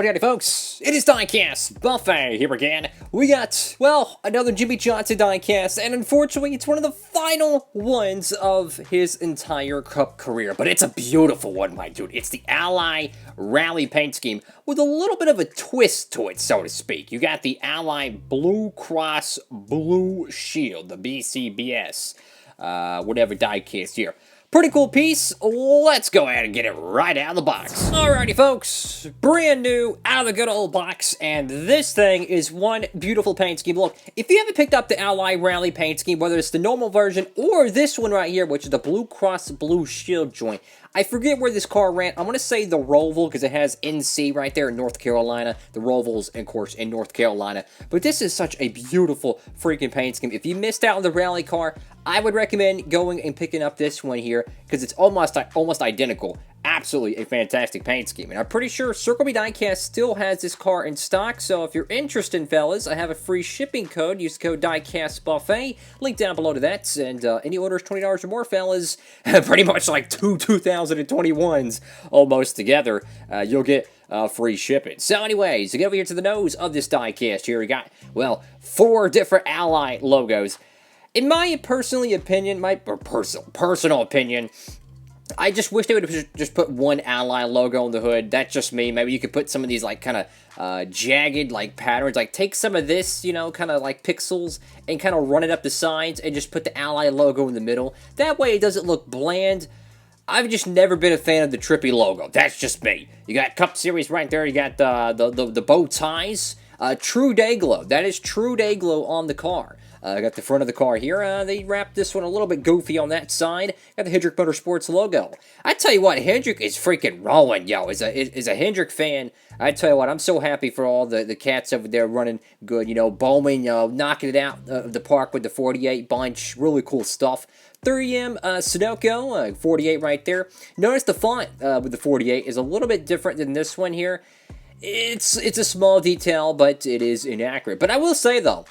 Howdy folks, it is Diecastbuffet here again. We got, well, another Jimmie Johnson diecast, and unfortunately it's one of the final ones of his entire Cup career. But it's a beautiful one, my dude. It's the Ally Rally paint scheme with a little bit of a twist to it, so to speak. You got the Ally Blue Cross Blue Shield, the Bcbs, whatever diecast here. Pretty cool piece. Let's go ahead and get it right out of the box. Alrighty, folks. Brand new, out of the good old box, and this thing is one beautiful paint scheme. Look, if you haven't picked up the Ally Rally paint scheme, whether it's the normal version or this one right here, which is the Blue Cross Blue Shield joint, I forget where this car ran. I'm going to say the Roval because it has NC right there in North Carolina. The Roval's, of course, in North Carolina. But this is such a beautiful freaking paint scheme. If you missed out on the Rally car, I would recommend going and picking up this one here because it's almost identical. Absolutely a fantastic paint scheme. And I'm pretty sure Circle B Diecast still has this car in stock. So if you're interested, fellas, I have a free shipping code. Use the code Diecastbuffet. Link down below to that. And any orders $20 or more, fellas, pretty much like two 2021s almost together, you'll get free shipping. So anyways, to get over here to the nose of this diecast here, we got, well, 4 different Ally logos. In my personal opinion, I just wish they would have just put one Ally logo on the hood. That's just me. Maybe you could put some of these, like, kind of jagged, like, patterns. Like, take some of this, you know, kind of, like, pixels and kind of run it up the sides and just put the Ally logo in the middle. That way it doesn't look bland. I've just never been a fan of the trippy logo. That's just me. You got Cup Series right there. You got the bow ties. True Day Glow. That is True Day Glow on the car. I got the front of the car here. They wrapped this one a little bit goofy on that side. Got the Hendrick Motorsports logo. I tell you what, Hendrick is freaking rolling, yo. As a Hendrick fan, I tell you what, I'm so happy for all the cats over there running good. You know, Bowman, knocking it out of the park with the 48 bunch. Really cool stuff. 3M Sunoco, 48 right there. Notice the font with the 48 is a little bit different than this one here. It's a small detail, but it is inaccurate. But I will say, though,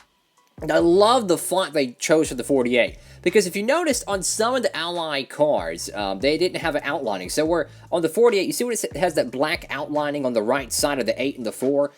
I love the font they chose for the 48, because if you noticed on some of the Ally cars, they didn't have an outlining. So we're on the 48, you see what it has that black outlining on the right side of the 8 and the 4?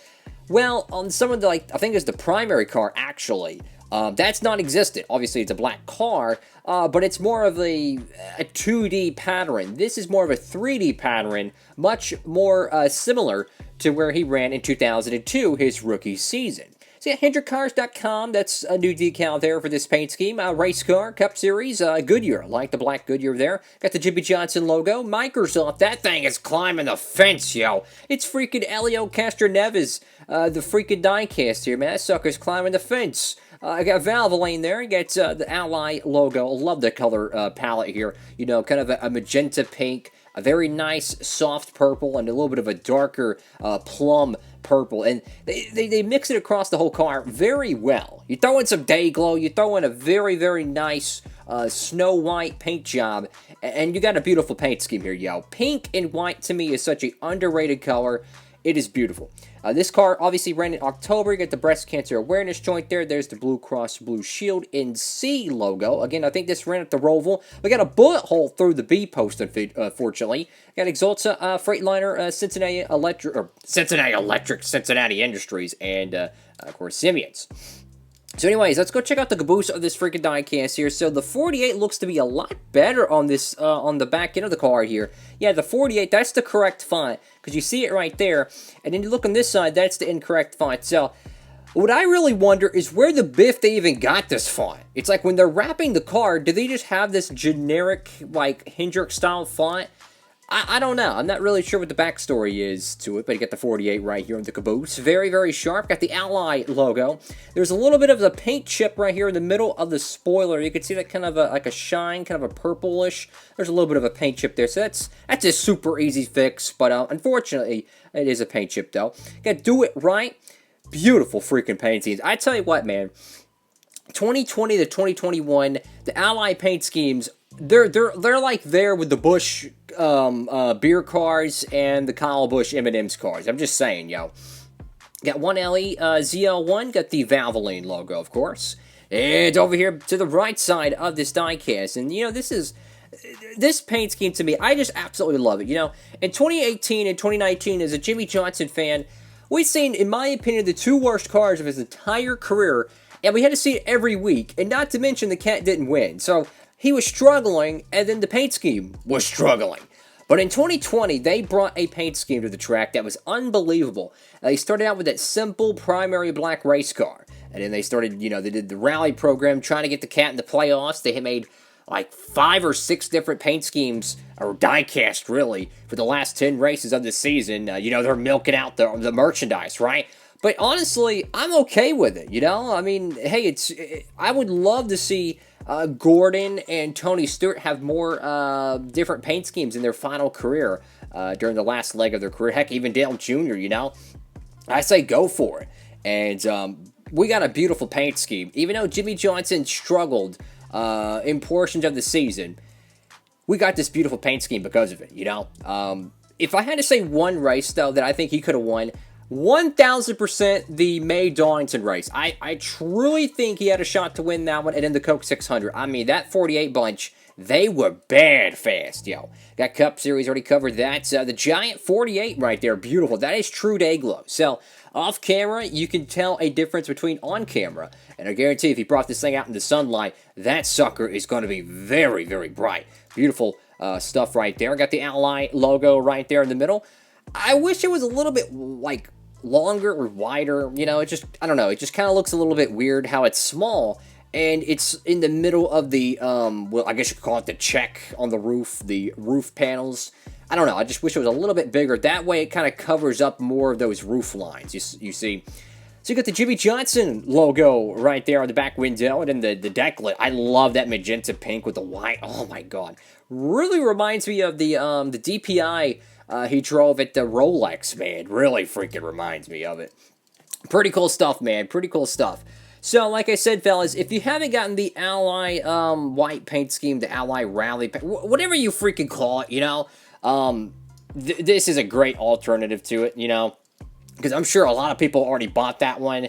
Well, on some of the, like, I think it's the primary car, actually, that's non-existent. Obviously, it's a black car, but it's more of a 2D pattern. This is more of a 3D pattern, much more similar to where he ran in 2002, his rookie season. So yeah, HendrickCars.com, that's a new decal there for this paint scheme. Race car, Cup Series, Goodyear. I like the black Goodyear there. Got the Jimmie Johnson logo. Microsoft, that thing is climbing the fence, yo. It's freaking Elio Castroneves, the freaking diecast here, man. That sucker's climbing the fence. I got Valvoline there. You got the Ally logo. Love the color palette here. You know, kind of a magenta pink, a very nice soft purple, and a little bit of a darker plum purple. And they mix it across the whole car very well. You throw in some day glow. You throw in a very, very nice snow white paint job, and you got a beautiful paint scheme here, yo. Pink and white, to me, is such an underrated color. It is beautiful. This car obviously ran in October. You got the breast cancer awareness joint there. There's the Blue Cross Blue Shield NC logo. Again, I think this ran at the Roval. We got a bullet hole through the B post, unfortunately. Got Exalta Freightliner, Cincinnati Industries, and of course Simeon's. So anyways, let's go check out the caboose of this freaking diecast here. So the 48 looks to be a lot better on this, on the back end of the car here. Yeah, the 48, that's the correct font, because you see it right there. And then you look on this side, that's the incorrect font. So what I really wonder is where the biff they even got this font. It's like when they're wrapping the car, do they just have this generic, like, Hendrick-style font? I don't know. I'm not really sure what the backstory is to it, but you got the 48 right here on the caboose. Very, very sharp. Got the Ally logo. There's a little bit of the paint chip right here in the middle of the spoiler. You can see that kind of like a shine, kind of a purplish. There's a little bit of a paint chip there, so that's a super easy fix, but unfortunately, it is a paint chip, though. Got to do it right. Beautiful freaking paint schemes. I tell you what, man. 2020 to 2021, the Ally paint schemes, they're like there with the Busch beer cars and the Kyle Busch M&M's cars. I'm just saying, yo. Got one LE ZL1, got the Valvoline logo, of course. And over here to the right side of this diecast, and you know, this paint scheme to me, I just absolutely love it. You know, in 2018 and 2019, as a Jimmie Johnson fan, we've seen, in my opinion, the two worst cars of his entire career, and we had to see it every week, and not to mention the cat didn't win. So he was struggling, and then the paint scheme was struggling. But in 2020, they brought a paint scheme to the track that was unbelievable. They started out with that simple primary black race car. And then they started, they did the rally program trying to get the cat in the playoffs. They had made like 5 or 6 different paint schemes, or diecast really, for the last 10 races of the season. They're milking out the merchandise, right? But honestly, I'm okay with it, I mean, hey, I would love to see Gordon and Tony Stewart have more different paint schemes in their final career during the last leg of their career. Heck, even Dale Jr., I say go for it. And we got a beautiful paint scheme. Even though Jimmie Johnson struggled in portions of the season, we got this beautiful paint scheme because of it, If I had to say one race, though, that I think he could have won, 1,000% the May Darlington race. I truly think he had a shot to win that one, and then the Coke 600. I mean, that 48 bunch, they were bad fast, Got Cup Series, already covered that. The Giant 48 right there, beautiful. That is true day glow. So, off camera, you can tell a difference between on camera. And I guarantee if you brought this thing out in the sunlight, that sucker is going to be very, very bright. Beautiful stuff right there. Got the Ally logo right there in the middle. I wish it was a little bit, longer or wider, I don't know, it just kind of looks a little bit weird how it's small, and it's in the middle of the, I guess you could call it the check on the roof panels. I don't know, I just wish it was a little bit bigger. That way it kind of covers up more of those roof lines, you see. So you got the Jimmie Johnson logo right there on the back window, and then the deck lit. I love that magenta pink with the white. Oh my god. Really reminds me of the DPI he drove at the Rolex, man. Really freaking reminds me of it. Pretty cool stuff, man. Pretty cool stuff. So, like I said, fellas, if you haven't gotten the Ally white paint scheme, the Ally Rally, whatever you freaking call it, this is a great alternative to it, because I'm sure a lot of people already bought that one.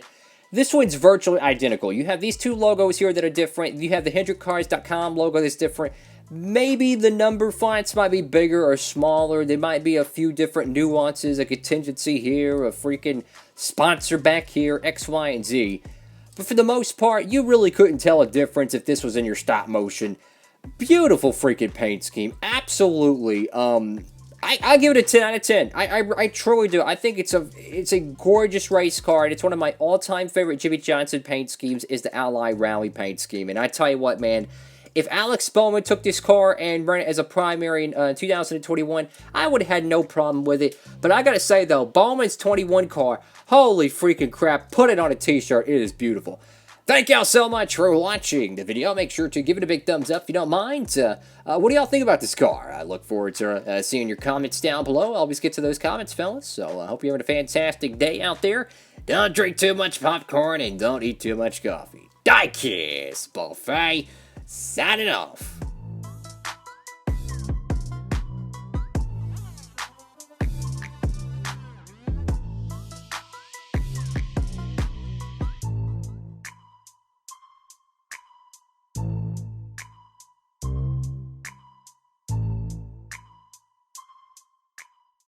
This one's virtually identical. You have these two logos here that are different. You have the HendrickCars.com logo that's different. Maybe the number fonts might be bigger or smaller. There might be a few different nuances, a contingency here, a freaking sponsor back here, X, Y, and Z. But for the most part, you really couldn't tell a difference if this was in your stop motion. Beautiful freaking paint scheme. Absolutely. I give it a 10 out of 10. I truly do. I think it's a gorgeous race car, and it's one of my all-time favorite Jimmie Johnson paint schemes is the Ally Rally paint scheme. And I tell you what, man, if Alex Bowman took this car and ran it as a primary in 2021, I would have had no problem with it. But I gotta say, though, Bowman's 21 car, holy freaking crap, put it on a t-shirt. It is beautiful. Thank y'all so much for watching the video. Make sure to give it a big thumbs up if you don't mind. What do y'all think about this car? I look forward to seeing your comments down below. I'll always get to those comments, fellas. So I hope you're having a fantastic day out there. Don't drink too much popcorn and don't eat too much coffee. Diecastbuffet signing off.